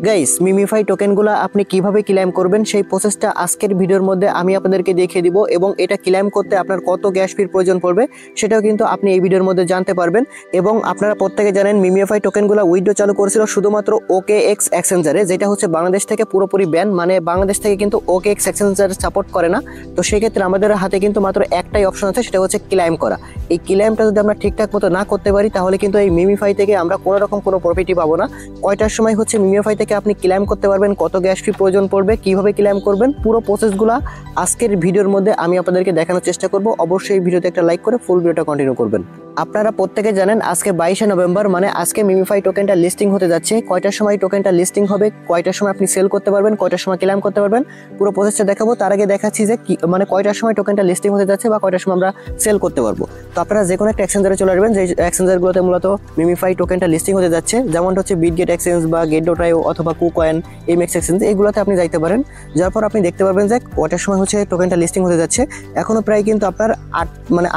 Guys MemeFi টোকেনগুলো আপনি কিভাবে claim করবেন সেই প্রসেসটা আজকের ভিডিওর মধ্যে আমি আপনাদেরকে দেখিয়ে দিব এবং এটা ক্লেম করতে আপনার কত গ্যাস ফির প্রয়োজন পড়বে সেটাও কিন্তু আপনি এই ভিডিওর মধ্যে জানতে পারবেন। এবং আপনারা প্রত্যেকে জানেন মিমিফাই টোকেনগুলো উইথড্র চালু করেছিল শুধুমাত্র OKX এক্সচেঞ্জারে, যেটা হচ্ছে বাংলাদেশ থেকে পুরোপুরি ব্যান, মানে বাংলাদেশ থেকে কিন্তু OKX এক্সচেঞ্জার সাপোর্ট করে না। তো সেক্ষেত্রে আমাদের হাতে কিন্তু মাত্র একটাই অপশন আছে, সেটা হচ্ছে ক্লেম করা। এই ক্লেমটা যদি আমরা ঠিকঠাক মতো না করতে পারি তাহলে কিন্তু এই মিমিফাই থেকে আমরা কোনো রকম কোনো প্রফিটই পাবো না। কয়টার সময় হচ্ছে মিমিফাই থেকে আপনি ক্লেম করতে পারবেন, কত গ্যাস ফি প্রয়োজন পড়বে, কিভাবে ক্লেম করবেন, পুরো প্রসেসগুলো আজকের ভিডিওর মধ্যে আমি আপনাদেরকে দেখানোর চেষ্টা করব। অবশ্যই ভিডিওতে একটা লাইক করে ফুল ভিডিওটা কন্টিনিউ করবেন। আপনারা প্রত্যেকে জানেন আজকে 22শে নভেম্বর, মানে আজকে মিমিফাই টোকেনটা লিস্টিং হতে যাচ্ছে। কয়টার সময় টোকেনটা লিস্টিং হবে, কয়টার সময় আপনি সেল করতে পারবেন, কয়টার সময় ক্লেম করতে পারবেন, পুরো প্রসেসটা দেখাবো। তার আগে দেখাচ্ছি যে মানে কয়টার সময় টোকেনটা লিস্টিং হতে যাচ্ছে বা কয়টার সময় আমরা সেল করতে পারবো। তো আপনারা যে কোনো একটা এক্সচেঞ্জারে চলে আসবেন, যে এক্সচেঞ্জারগুলোতে মূলত মিমিফাই টোকেনটা লিস্টিং হতে যাচ্ছে, যেমনটা হচ্ছে বিটগেট এক্সচেঞ্জ বা Get.io অথবা KuCoin, MX এক্সচেঞ্জ, এইগুলোতে আপনি যাইতে পারেন। যার পর আপনি দেখতে পারবেন যে কয়টার সময় হচ্ছে টোকেনটা লিস্টিং হতে যাচ্ছে। এখনো প্রায় কিন্তু আপনার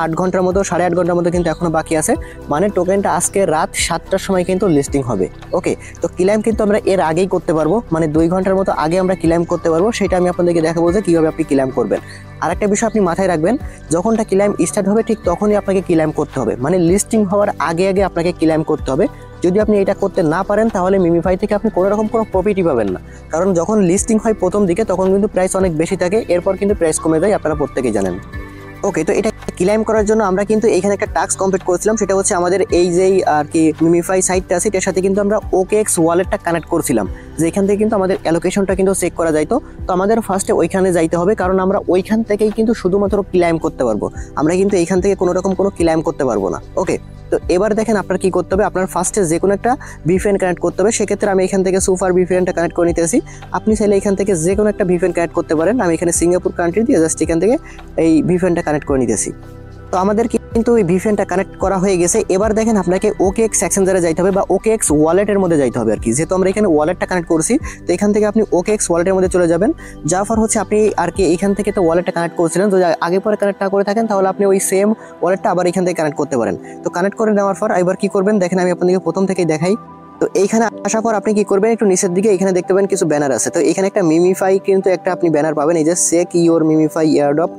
8 ঘন্টার মতো, 8.5 ঘন্টার মতো কিন্তু এখনো বাকি আছে। মানে টোকেনটা আজকে রাত 7টার সময় কিন্তু লিস্টিং হবে। ওকে, তো ক্লেম কিন্তু আমরা এর আগেই করতে পারবো, মানে 2 ঘন্টার মতো আগে আমরা ক্লেম করতে পারবো। সেটা আমি আপনাদেরকে দেখাবো যে কীভাবে আপনি ক্লেম করবেন। আর একটা বিষয় আপনি মাথায় রাখবেন, যখনটা ক্লেম স্টার্ট হবে ঠিক তখনই আপনাকে ক্লেম করতে হবে, মানে লিস্টিং হওয়ার আগে আগে আপনাকে ক্লেম করতে হবে। যদি আপনি এটা করতে না পারেন তাহলে মিমিফাই থেকে আপনি কোনো রকম কোনো প্রফিটই পাবেন না। কারণ যখন লিস্টিং হয় প্রথম দিকে তখন কিন্তু প্রাইস অনেক বেশি থাকে, এরপর কিন্তু প্রাইস কমে যায়, আপনারা প্রত্যেকেই জানেন। ওকে, তো এটা ক্লেম করার জন্য আমরা কিন্তু এখানে একটা টাস্ক কমপ্লিট করেছিলাম, সেটা হচ্ছে আমাদের এই যেই আর কি মিমিফাই সাইটটা আছে এটার সাথে কিন্তু আমরা OKX ওয়ালেটটা কানেক্ট করছিলাম, যে এখান থেকে কিন্তু আমাদের অ্যালোকেশনটা কিন্তু চেক করা যাইতো। তো আমাদের ফার্স্টে ওইখানে যাইতে হবে, কারণ আমরা ওইখান থেকেই কিন্তু শুধুমাত্র ক্লেম করতে পারবো, আমরা কিন্তু এইখান থেকে কোনো রকম কোনো ক্লেম করতে পারবো না। ওকে, তো এবার দেখেন আপনার কি করতে হবে, আপনার ফার্স্টে যে কোনো একটা VPN কানেক্ট করতে হবে। সেক্ষেত্রে আমি এখান থেকে সুপার VPNটা কানেক্ট করে নিতেছি। আপনি চাইলে এখান থেকে যে কোনো একটা VPN কানেক্ট করতে পারেন। আমি এখানে সিঙ্গাপুর কান্ট্রি দিয়ে জাস্ট এখান থেকে এই VPNটা কানেক্ট করে নিতেছি। তো আমাদের কিন্তু ওই VPNটা কানেক্ট করা হয়ে গেছে। এবার দেখেন আপনাকে OKX এক্সচেঞ্জারে যাইতে হবে বা OKX ওয়ালেটের মধ্যে যাইতে হবে আর কি, যেহেতু আমরা এখানে ওয়ালেটটা কানেক্ট করছি। তো এখান থেকে আপনি OKX ওয়ালেটের মধ্যে চলে যাবেন। যাওয়ার পর হচ্ছে আপনি আর কি এখান থেকে তো ওয়ালেটটা কানেক্ট করছিলেন, তো আগে পরে কানেক্ট না করে থাকেন তাহলে আপনি ওই সেম ওয়ালেটটা আবার এখান থেকে কানেক্ট করতে পারেন। তো কানেক্ট করে নেওয়ার পর এবার কি করবেন দেখেন, আমি আপনাদেরকে প্রথম থেকেই দেখাই। তো এইখানে আসার পর আপনি কি করবেন, একটু নিচের দিকে এখানে দেখতে পাবেন কিছু ব্যানার আছে। তো এখানে একটা মিমিফাই কিন্তু একটা আপনি ব্যানার পাবেন, এই যে check your MemeFi airdrop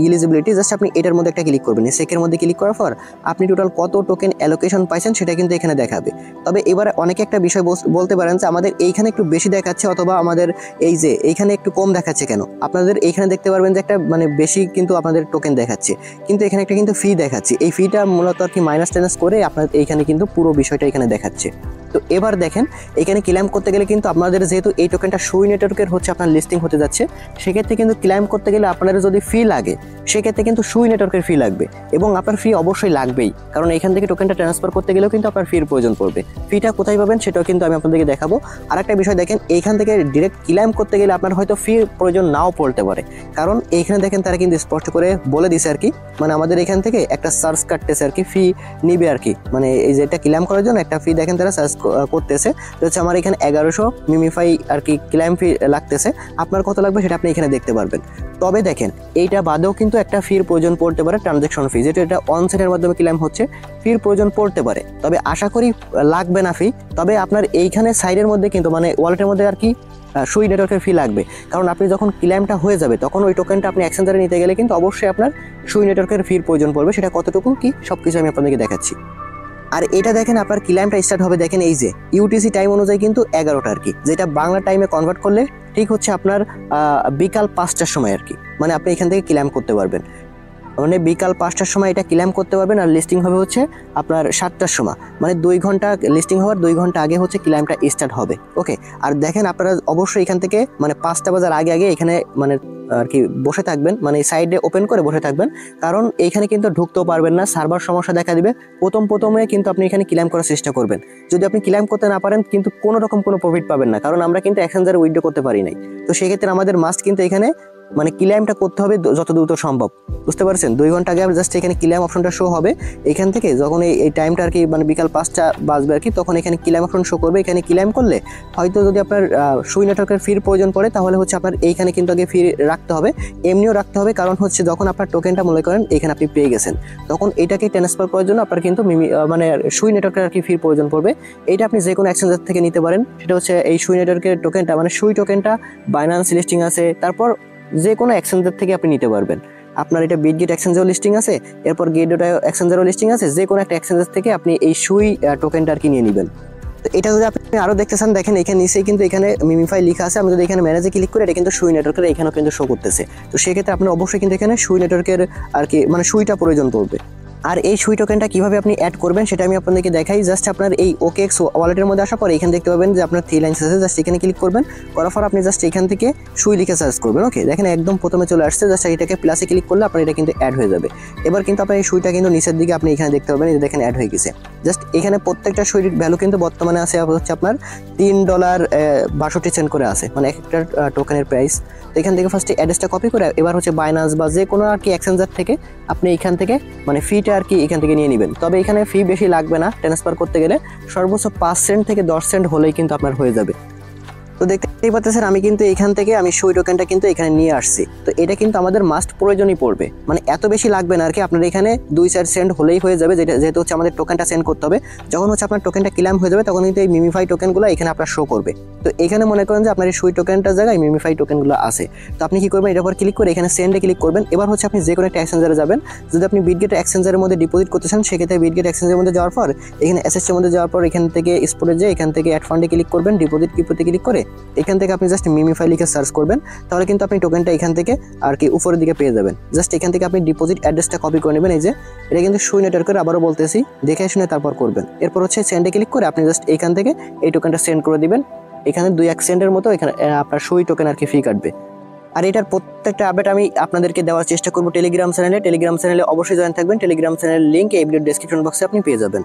eligibility, just আপনি এটার মধ্যে একটা ক্লিক করবেন। চেকের মধ্যে ক্লিক করার পর আপনি টোটাল কত টোকেন অ্যালোকেশন পাইছেন সেটা কিন্তু এখানে দেখাবে। তবে এবার অনেকে একটা বিষয় বলতে পারেন যে আমাদের এইখানে একটু বেশি দেখাচ্ছে অথবা আমাদের এই যে এইখানে একটু কম দেখাচ্ছে কেন। আপনাদের এইখানে দেখতে পারবেন যে একটা মানে বেশি কিন্তু আপনাদের টোকেন দেখাচ্ছে, কিন্তু এখানে একটা কিন্তু ফি দেখাচ্ছে। এই ফিটা মূলত আর কি মাইনাস টাইনাস করে আপনাদের এইখানে কিন্তু পুরো বিষয়টা এখানে দেখাচ্ছে। তো এবার দেখেন এখানে ক্লেম করতে গেলে কিন্তু আপনাদের যেহেতু এই টোকেনটা সুই নেটওয়ার্কের হচ্ছে আপনার লিস্টিং হতে যাচ্ছে, সেক্ষেত্রে কিন্তু ক্লেম করতে গেলে আপনাদের যদি ফি লাগে সেক্ষেত্রে কিন্তু সুই নেটওয়ার্কের ফি লাগবে, এবং আপনার ফি অবশ্যই লাগবেই, কারণ এখান থেকে টোকেনটা ট্রান্সফার করতে গেলেও কিন্তু আপনার ফির প্রয়োজন পড়বে। ফিটা কোথায় পাবেন সেটাও কিন্তু আমি আপনাদেরকে দেখাবো। আর একটা বিষয় দেখেন, এইখান থেকে ডিরেক্ট ক্লেম করতে গেলে আপনার হয়তো ফির প্রয়োজন নাও পড়তে পারে, কারণ এইখানে দেখেন তারা কিন্তু স্পষ্ট করে বলে দিছে আর কি, মানে আমাদের এখান থেকে একটা সার্চ কাটতেছে আর কি, ফি নিবে আর কি, মানে এই যে এটা ক্লেম করার জন্য একটা ফি দেখেন তারা সার্চ করতেছে। তো হচ্ছে আমার এখানে 1100 মিমিফাই আর কি ক্লেম ফি লাগতেছে, আপনার কত লাগবে সেটা আপনি এখানে দেখতে পারবেন। তবে দেখেন এইটা বাদেও কিন্তু একটা ফির প্রয়োজন পড়তে পারে, ট্রানজ্যাকশন ফি, যেটা এটা অনসাইটের মাধ্যমে ক্লেম হচ্ছে, ফির প্রয়োজন পড়তে পারে। তবে আশা করি লাগবে না ফি। তবে আপনার এইখানে সাইডের মধ্যে কিন্তু মানে ওয়ালেটের মধ্যে আর কি সুই নেটওয়ার্কের ফি লাগবে, কারণ আপনি যখন ক্লেমটা হয়ে যাবে তখন ওই টোকেনটা আপনি এক্সচেঞ্জারে নিতে গেলে কিন্তু অবশ্যই আপনার সুই নেটওয়ার্কের ফির প্রয়োজন পড়বে। সেটা কতটুকু কি সবকিছু আমি আপনাদেরকে দেখাচ্ছি। আর এটা দেখেন আপনার ক্লেমটা স্টার্ট হবে দেখেন এই যে UTC টাইম অনুযায়ী কিন্তু 11টা আর কি, যেটা বাংলা টাইমে কনভার্ট করলে ঠিক হচ্ছে আপনার বিকাল 5টার সময় আর কি, মানে আপনি এখান থেকে ক্লেম করতে পারবেন, মানে বিকাল 5টার সময় এটা ক্লেম করতে পারবেন। আর লিস্টিং হবে হচ্ছে আপনার 7টার সময়, মানে 2 ঘন্টা লিস্টিং হওয়ার 2 ঘন্টা আগে হচ্ছে ক্লেমটা স্টার্ট হবে। ওকে, আর দেখেন আপনারা অবশ্যই এখান থেকে মানে 5টা বাজার আগে আগে এখানে মানে আর কি বসে থাকবেন, মানে সাইডে ওপেন করে বসে থাকবেন, কারণ এইখানে কিন্তু ঢুকতেও পারবেন না, সার্ভার সমস্যা দেখা দিবে। প্রথমে কিন্তু আপনি এখানে ক্লেম করার চেষ্টা করবেন। যদি আপনি ক্লেম করতে না পারেন কিন্তু কোনো রকম কোনো প্রফিট পাবেন না, কারণ আমরা কিন্তু এক্সচেঞ্জারে উইথড্র করতে পারি নাই। তো সেক্ষেত্রে আমাদের মাস্ট কিন্তু এখানে মানে ক্লেমটা করতে হবে যত দ্রুত সম্ভব, বুঝতে পারছেন? 2 ঘন্টা আগে জাস্ট এখানে ক্লেম অপশনটা শো হবে। এখান থেকে যখন এই টাইমটা আর কি মানে বিকাল 5টা বাজবে আর কি, তখন এখানে ক্লেম অপশন শো করবে। এখানে ক্লেম করলে হয়তো যদি আপনার সুই নেটওয়ার্কের ফির প্রয়োজন পড়ে তাহলে হচ্ছে আপনার এইখানে কিন্তু আগে ফি রাখতে হবে, এমনিও রাখতে হবে। কারণ হচ্ছে যখন আপনার টোকেনটা মনে করেন এখানে আপনি পেয়ে গেছেন, তখন এটাকে ট্রান্সফার করার জন্য আপনার কিন্তু মানে সুই নেটওয়ার্কের আর কি ফির প্রয়োজন পড়বে। এটা আপনি যে কোনো এক্সচেঞ্জার থেকে নিতে পারেন। সেটা হচ্ছে এই সুই নেটওয়ার্কের টোকেনটা মানে সুই টোকেনটা বাইন্যান্স লিস্টিং আছে, তারপর যে কোনো এক্সচেঞ্জার থেকে আপনি নিতে পারবেন। আপনার এটা বিটগেট এক্সচেঞ্জেও লিস্টিং আছে, এরপর গেট.আই এক্সচেঞ্জারও লিস্টিং আছে, যে কোনো একটা এক্সচেঞ্জার থেকে আপনি এই সুই টোকেনটা আর কি নিয়ে নেবেন। তো এটা যদি আপনি আরো দেখতে চান, দেখেন এখানে নিচেই কিন্তু এখানে মিমিফাই লেখা আছে। আমি যদি এখানে ম্যানেজে ক্লিক করি, এটা কিন্তু সুই নেটওয়ার্কের এখানেও কিন্তু শো করতেছে। তো সেক্ষেত্রে আপনার অবশ্যই কিন্তু এখানে সুই নেটওয়ার্কের আর কি মানে সুইটা প্রয়োজন পড়বে। আর এই সুই টোকেনটা কিভাবে আপনি অ্যাড করবেন সেটা আমি আপনাদেরকে দেখাই। জাস্ট আপনার এই OKX ওয়ালেটের মধ্যে আসার পর এখানে দেখতে পাবেন যে আপনার 3 লাইনস আছে, জাস্ট এখানে ক্লিক করবেন। করার পর আপনি জাস্ট এখান থেকে সুই লিখে সার্চ করবেন। ওকে, দেখেন একদম প্রথমে চলে আসছে, জাস্ট এটাকে প্লাসে ক্লিক করলে আপনার এটা কিন্তু অ্যাড হয়ে যাবে। এবার কিন্তু আপনার এই সুইটা কিন্তু নিচের দিকে আপনি এখানে দেখতে পাবেন, এই দেখেন অ্যাড হয়ে গেছে। জাস্ট এখানে প্রত্যেকটা সুইর ভ্যালু কিন্তু বর্তমানে আছে হচ্ছে আপনার $3.62 করে আছে, মানে একটা টোকেনের প্রাইস। তো এখান থেকে ফার্স্টে অ্যাড্রেসটা কপি করে এবার হচ্ছে বাইন্যান্স বা যে কোনো আর কি এক্সচেঞ্জার থেকে আপনি এখান থেকে মানে ফিটা আর কি এখান থেকে নিয়ে নেবেন। তবে এখানে ফি বেশি লাগবে না, ট্রান্সফার করতে গেলে সর্বোচ্চ 5 সেন্ট থেকে 10 সেন্ট হলেই কিন্তু আপনার হয়ে যাবে। তো দেখতেই পাচ্ছেন আমি কিন্তু এখান থেকে আমি সুই টোকেনটা কিন্তু এখানে নিয়ে আসছি। তো এটা কিন্তু আমাদের মাস্ট প্রয়োজনই পড়বে, মানে এত বেশি লাগবে না আর কি। আপনার এখানে 2-4 সেন্ট হলেই হয়ে যাবে, যেহেতু হচ্ছে আমাদের টোকেনটা সেন্ড করতে হবে। যখন হচ্ছে আপনার টোকেনটা ক্লেম হয়ে যাবে তখন কিন্তু এই মিমিফাই টোকেনগুলো এখানে আপনার শো করবে। তো এখানে মনে করেন যে আপনার এই সুই টোকেনটার জায়গায় মিমিফাই টোকেনগুলো আছে। তো আপনি কি করবেন, এটার উপর ক্লিক করে এখানে সেন্ডে ক্লিক করবেন। এবার হচ্ছে আপনি যে কোনো একটা এক্সচেঞ্জারে যাবেন। যদি আপনি বিটগেট এক্সচেঞ্জারের মধ্যে ডিপোজিট করতে চান, সেক্ষেত্রে বিটগেট এক্সচেঞ্জের মধ্যে যাওয়ার পর এখানে এসএসসির মধ্যে যাওয়ার পর এখান থেকে স্পটে যেয়ে এখান থেকে অ্যাড ফান্ডে ক্লিক করবেন, ডিপোজিট কিপোতে ক্লিক করে এখান থেকে আপনি জাস্ট মিমিফাই লিখে সার্চ করবেন। তাহলে কিন্তু আপনি টোকেনটা এখান থেকে আর কি উপরের দিকে পেয়ে যাবেন। জাস্ট এখান থেকে আপনি ডিপোজিট অ্যাড্রেসটা কপি করে নেবেন। এই যে এটা কিন্তু সুই নেটওয়ার্কের, আবারও বলতেছি, দেখে শুনে তারপর করবেন। এরপর হচ্ছে সেন্ডে ক্লিক করে আপনি জাস্ট এখান থেকে এই টোকেনটা সেন্ড করে দিবেন। এখানে 2-1 সেন্টের মতো এখানে আপনার সুই টোকেন আর কি ফি কাটবে। আর এটার প্রত্যেকটা আপডেট আমি আপনাদেরকে দেওয়ার চেষ্টা করব টেলিগ্রাম চ্যানেলে। টেলিগ্রাম চ্যানেলে অবশ্যই জয়েন থাকবেন। টেলিগ্রাম চ্যানেলের লিঙ্ক এই ভিডিও ডেসক্রিপশন বক্সে আপনি পেয়ে যাবেন।